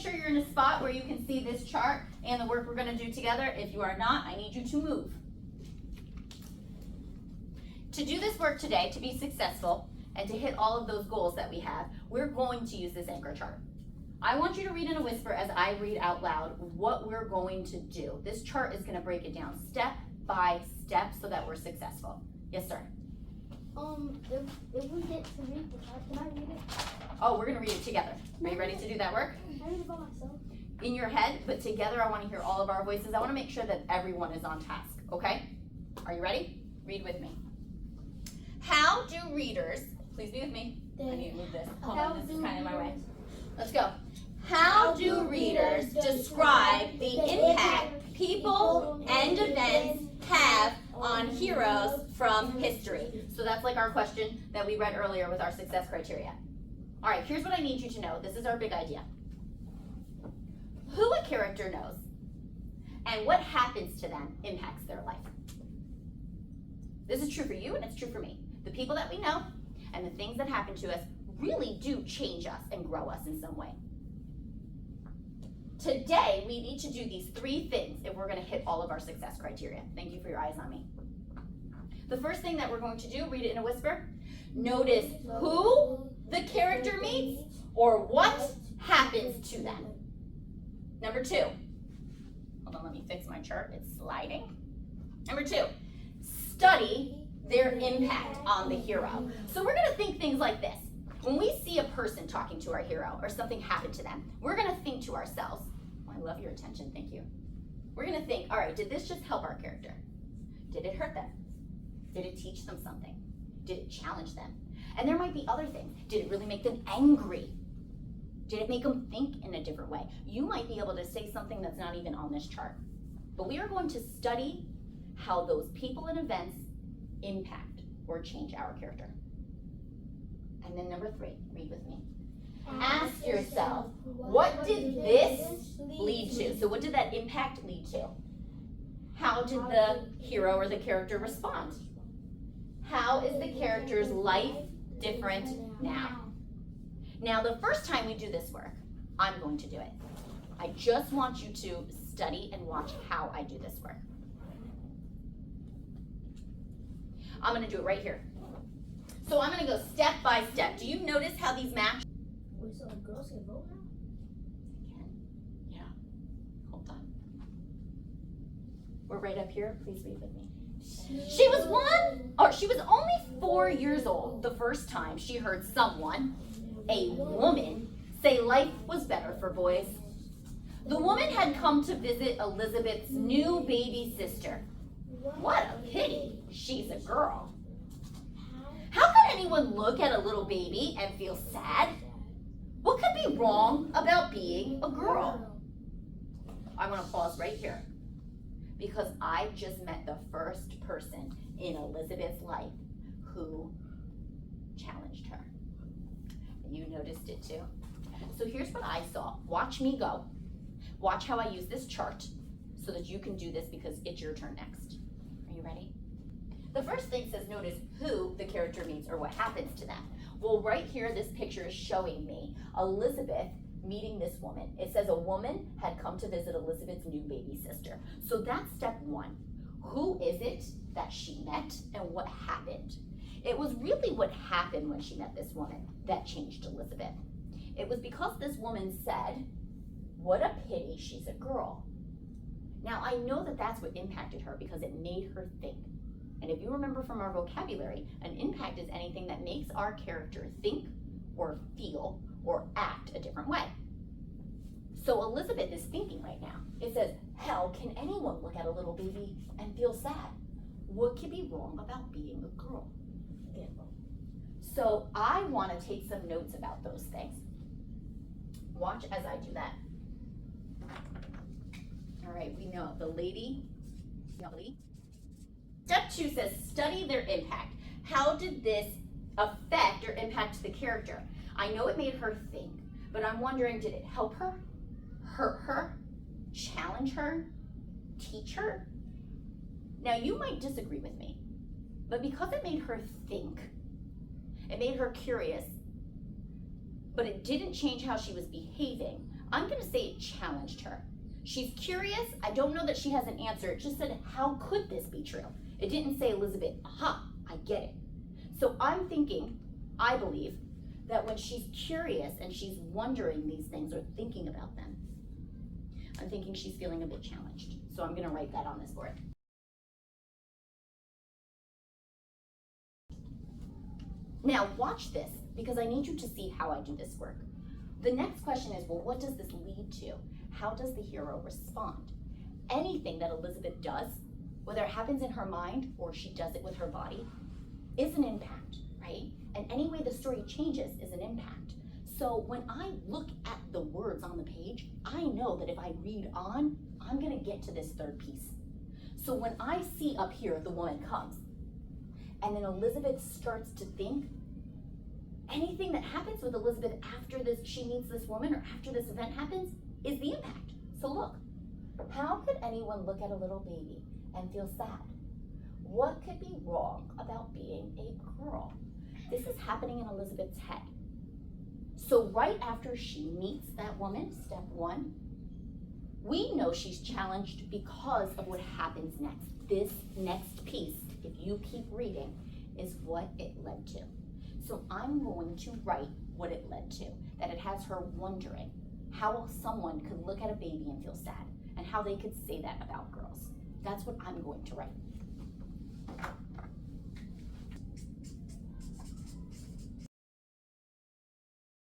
sure you're in a spot where you can see this chart and the work we're going to do together. If you are not, I need you to move. To do this work today, to be successful, and to hit all of those goals that we have, we're going to use this anchor chart. I want you to read in a whisper as I read out loud what we're going to do. This chart is going to break it down step by step so that we're successful. Yes, sir? If we get to read the chart, can I read it? Oh, we're going to read it together. Are you ready to do that work? I read it by myself. In your head, but together I want to hear all of our voices. I want to make sure that everyone is on task, okay? Are you ready? Read with me. How do readers, please be with me. I need to move this. Hold on, this is kind of in my way. Let's go. How do readers describe the impact people and events have on heroes from history? So that's like our question that we read earlier with our success criteria. All right, here's what I need you to know. This is our big idea. Who a character knows and what happens to them impacts their life. This is true for you and it's true for me. The people that we know and the things that happen to us really do change us and grow us in some way. Today, we need to do these 3 things if we're going to hit all of our success criteria. Thank you for your eyes on me. The first thing that we're going to do, read it in a whisper, notice who the character meets or what happens to them. Number 2, hold on, let me fix my chart, it's sliding. Number 2, study their impact on the hero. So we're going to think things like this. When we see a person talking to our hero or something happened to them, we're going to think to ourselves, oh, I love your attention, thank you. We're going to think, all right, did this just help our character? Did it hurt them? Did it teach them something? Did it challenge them? And there might be other things. Did it really make them angry? Did it make them think in a different way? You might be able to say something that's not even on this chart. But we are going to study how those people and events impact or change our character. And then number 3, read with me. Ask yourself, what did this lead to? So what did that impact lead to? How did the hero or the character respond? How is the character's life different now? Now, the first time we do this work, I'm going to do it. I just want you to study and watch how I do this work. I'm going to do it right here. So I'm going to go step by step. Do you notice how these match? Wait, so the girls can vote now? Yeah. Hold on. We're right up here. Please read with me. She was only 4 years old the first time she heard someone, a woman, say life was better for boys. The woman had come to visit Elizabeth's new baby sister. What a pity, she's a girl. How could anyone look at a little baby and feel sad? What could be wrong about being a girl? I want to pause right here because I just met the first person in Elizabeth's life who challenged her. You noticed it too. So here's what I saw. Watch me go. Watch how I use this chart so that you can do this because it's your turn next. Are you ready? The first thing says notice who the character meets or what happens to them. Well, right here, this picture is showing me Elizabeth meeting this woman. It says a woman had come to visit Elizabeth's new baby sister. So that's step 1. Who is it that she met and what happened? It was really what happened when she met this woman that changed Elizabeth. It was because this woman said, what a pity she's a girl. Now, I know that that's what impacted her because it made her think. And if you remember from our vocabulary, an impact is anything that makes our character think or feel or act a different way. So Elizabeth is thinking right now. It says, hell, can anyone look at a little baby and feel sad? What could be wrong about being a girl? So I want to take some notes about those things. Watch as I do that. All right, we know the lady. Step 2 says study their impact. How did this affect or impact the character? I know it made her think, but I'm wondering, did it help her, hurt her, challenge her, teach her? Now you might disagree with me, but because it made her think, it made her curious, but it didn't change how she was behaving, I'm gonna say it challenged her. She's curious. I don't know that she has an answer. It just said, how could this be true? It didn't say, Elizabeth, aha, I get it. So I'm thinking, I believe, that when she's curious and she's wondering these things or thinking about them, I'm thinking she's feeling a bit challenged. So I'm gonna write that on this board. Now watch this, because I need you to see how I do this work. The next question is, well, what does this lead to? How does the hero respond? Anything that Elizabeth does, whether it happens in her mind or she does it with her body, is an impact, right? And any way the story changes is an impact. So when I look at the words on the page, I know that if I read on, I'm gonna get to this third piece. So when I see up here, the woman comes, and then Elizabeth starts to think, anything that happens with Elizabeth after this, she meets this woman or after this event happens, is the impact. So look, how could anyone look at a little baby and feel sad? What could be wrong about being a girl? This is happening in Elizabeth's head. So right after she meets that woman, step one, we know she's challenged because of what happens next. This next piece, if you keep reading, is what it led to. So I'm going to write what it led to, that it has her wondering how someone could look at a baby and feel sad, and how they could say that about girls. That's what I'm going to write.